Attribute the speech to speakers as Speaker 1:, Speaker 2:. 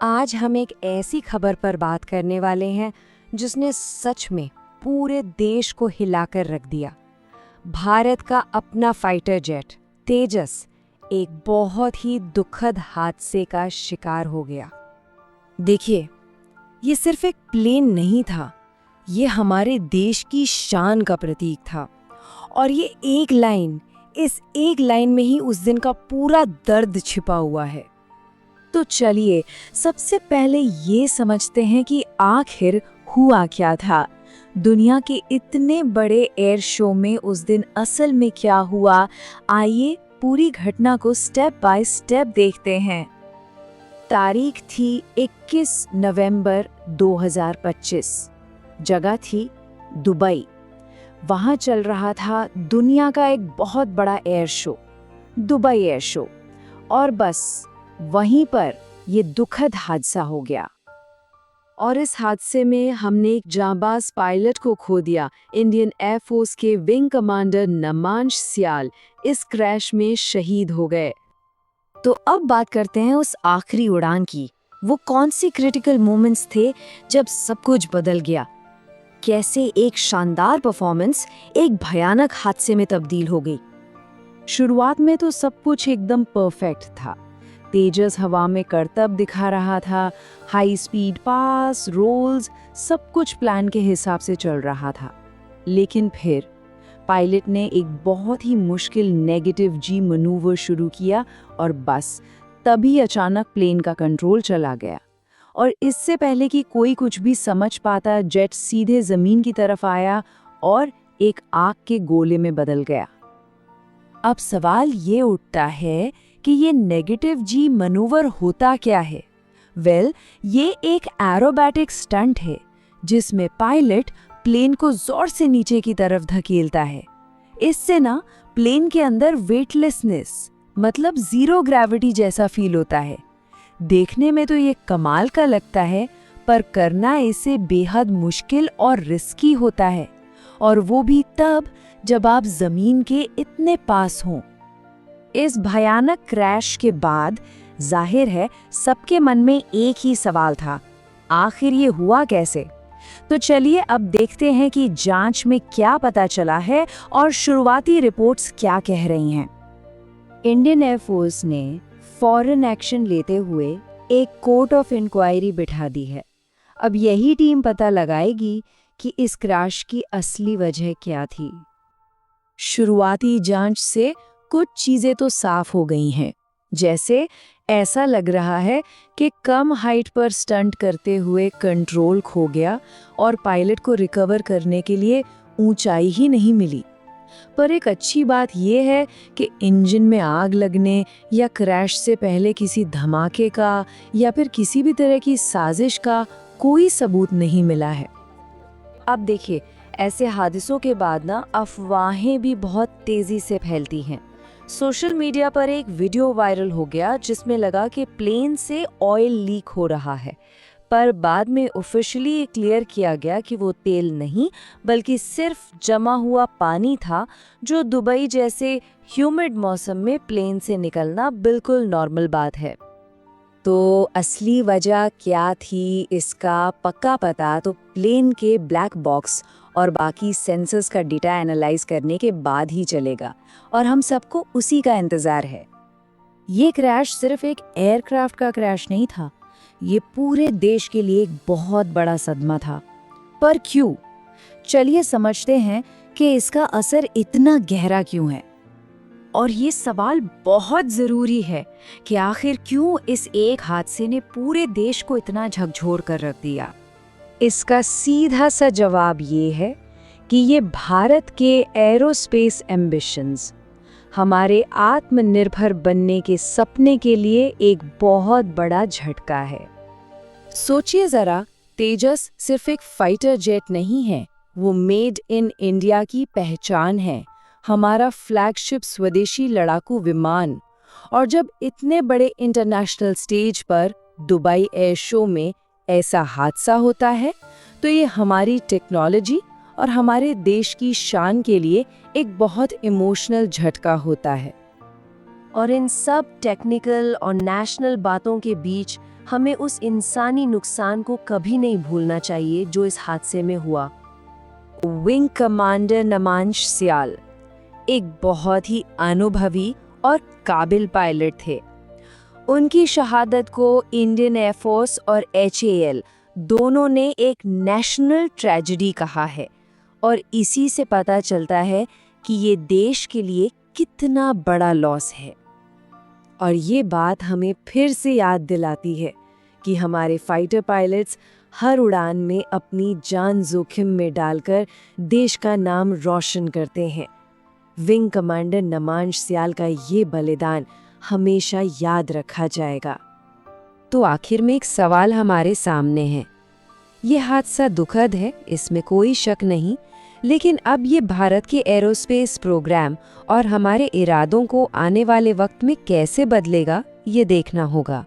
Speaker 1: आज हम एक ऐसी खबर पर बात करने वाले हैं जिसने सच में पूरे देश को हिलाकर रख दिया। भारत का अपना फाइटर जेट तेजस एक बहुत ही दुखद हादसे का शिकार हो गया। देखिए, ये सिर्फ एक प्लेन नहीं था, ये हमारे देश की शान का प्रतीक था। और ये इस एक लाइन में ही उस दिन का पूरा दर्द छिपा हुआ है। तो चलिए सबसे पहले ये समझते हैं कि आखिर हुआ क्या था। दुनिया के इतने बड़े एयर शो में उस दिन असल में क्या हुआ, आइए पूरी घटना को स्टेप बाय स्टेप देखते हैं। तारीख थी 21 नवंबर 2025। जगह थी दुबई। वहाँ चल रहा था दुनिया का एक बहुत बड़ा air show, Dubai air show. और बस वहीं पर ये दुखद हादसा हो गया। और इस हादसे में हमने एक जांबाज पायलट को खो दिया। इंडियन एयरफोर्स के विंग कमांडर नमांश सियाल इस क्रैश में शहीद हो गए। तो अब बात करते हैं उस आखिरी उड़ान की। वो कौन सी क्रिटिकल मोमेंट्स थे जब सब कुछ बदल गया। कैसे एक शानदार परफॉर्मेंस एक भयानक हादसे में तब्दील हो गई। शुरुआत में तो सब कुछ एकदम परफेक्ट था। तेजस हवा में करतब दिखा रहा था, हाई स्पीड पास, रोल्स, सब कुछ प्लान के हिसाब से चल रहा था। लेकिन फिर पायलट ने एक बहुत ही मुश्किल नेगेटिव जी मैनूवर शुरू किया और बस तभी अचानक प्लेन का कंट्रोल चला गया। और इससे पहले कि कोई कुछ भी समझ पाता, जेट सीधे जमीन की तरफ आया और एक आग के गोले में बदल गया। अब सवाल ये उठता है कि ये नेगेटिव जी मैनूवर होता क्या है। ये एक एरोबैटिक स्टंट है जिसमें पायलट प्लेन को जोर से नीचे की तरफ धकेलता है। इससे ना प्लेन के अंदर वेटलेसनेस मतलब जीरो ग्रेविटी जैसा फील होता है। देखने में तो ये कमाल का लगता है, पर करना इसे बेहद मुश्किल और रिस्की होता है, और वो भी तब जब आप जमीन के इतने पास हों। इस भयानक क्रैश के बाद जाहिर है सबके मन में एक ही सवाल था, आखिर ये हुआ कैसे। तो चलिए अब देखते हैं कि जांच में क्या पता चला है और शुरुआती रिपोर्ट्स क्या कह रही हैं। इंडियन एयरफोर्स ने फॉरेन एक्शन लेते हुए एक कोर्ट ऑफ इंक्वायरी बिठा दी है। अब यही टीम पता लगाएगी कि इस क्रैश की असली वजह क्या थी। शुरुआती जांच से कुछ चीजें तो साफ हो गई हैं। जैसे ऐसा लग रहा है कि कम हाइट पर स्टंट करते हुए कंट्रोल खो गया और पायलट को रिकवर करने के लिए ऊंचाई ही नहीं मिली। पर एक अच्छी बात यह है कि इंजन में आग लगने या क्रैश से पहले किसी धमाके का या फिर किसी भी तरह की साजिश का कोई सबूत नहीं मिला है। अब देखिए, ऐसे हादसों के बाद ना अफवाहें भी बहुत तेजी से फैलती हैं। सोशल मीडिया पर एक वीडियो वायरल हो गया जिसमें लगा कि प्लेन से ऑयल लीक हो रहा है, पर बाद में ऑफिशियली क्लियर किया गया कि वो तेल नहीं बल्कि सिर्फ जमा हुआ पानी था, जो दुबई जैसे ह्यूमिड मौसम में प्लेन से निकलना बिल्कुल नॉर्मल बात है। तो असली वजह क्या थी इसका पक्का पता तो प्लेन के ब्लैक बॉक्स और बाकी सेंसर्स का डेटा एनालाइज करने के बाद ही चलेगा, और हम सबको उसी का इंतजार है। ये क्रैश सिर्फ एक एयरक्राफ्ट का क्रैश नहीं था, ये पूरे देश के लिए एक बहुत बड़ा सदमा था। पर क्यों? चलिए समझते हैं कि इसका असर इतना गहरा क्यों है। और ये सवाल बहुत जरूरी है कि आखिर क्यों इस एक हादसे ने पूरे देश को इतना झकझोर कर रख दिया। इसका सीधा सा जवाब ये है कि ये भारत के एरोस्पेस एम्बिशंस, हमारे आत्मनिर्भर बनने के सपने के लिए एक बहुत बड़ा झटका है। सोचिए जरा, तेजस सिर्फ एक फाइटर जेट नहीं है, वो मेड इन इंडिया की पहचान है, हमारा फ्लैगशिप स्वदेशी लड़ाकू विमान। और जब इतने बड़े इंटरनेशनल स्टेज पर दुबई एयर शो में ऐसा हादसा होता है, तो ये हमारी टेक्नोलॉजी और हमारे देश की शान के लिए एक बहुत इमोशनल झटका होता है। और इन सब टेक्निकल और नेशनल बातों के बीच
Speaker 2: हमें उस इंसानी नुकसान को कभी नहीं भूलना चाहिए जो इस हादसे में हुआ।
Speaker 1: विंग कमांडर नमांश सियाल एक बहुत ही अनुभवी और काबिल पायलट थे। उनकी शहादत को इंडियन एयरफोर्स और HAL दोनों ने एक नेशनल ट्रेजेडी कहा है और इसी से पता चलता है कि ये देश के लिए कितना बड़ा लॉस है। और ये बात हमें फिर से याद दिलाती है कि हमारे फाइटर पायलट्स हर उड़ान में अपनी जान जोखिम में डालकर देश का नाम रोशन करते हैं। विंग कमांडर नमांश सियाल का ये बलिदान हमेशा याद रखा जाएगा। तो आखिर में एक सवाल हमारे सामने है। ये हादसा दुखद है, इसमें कोई शक नहीं, लेकिन अब ये भारत के एरोस्पेस प्रोग्राम और हमारे इरादों को आने वाले वक्त में कैसे बदलेगा, ये देखना होगा।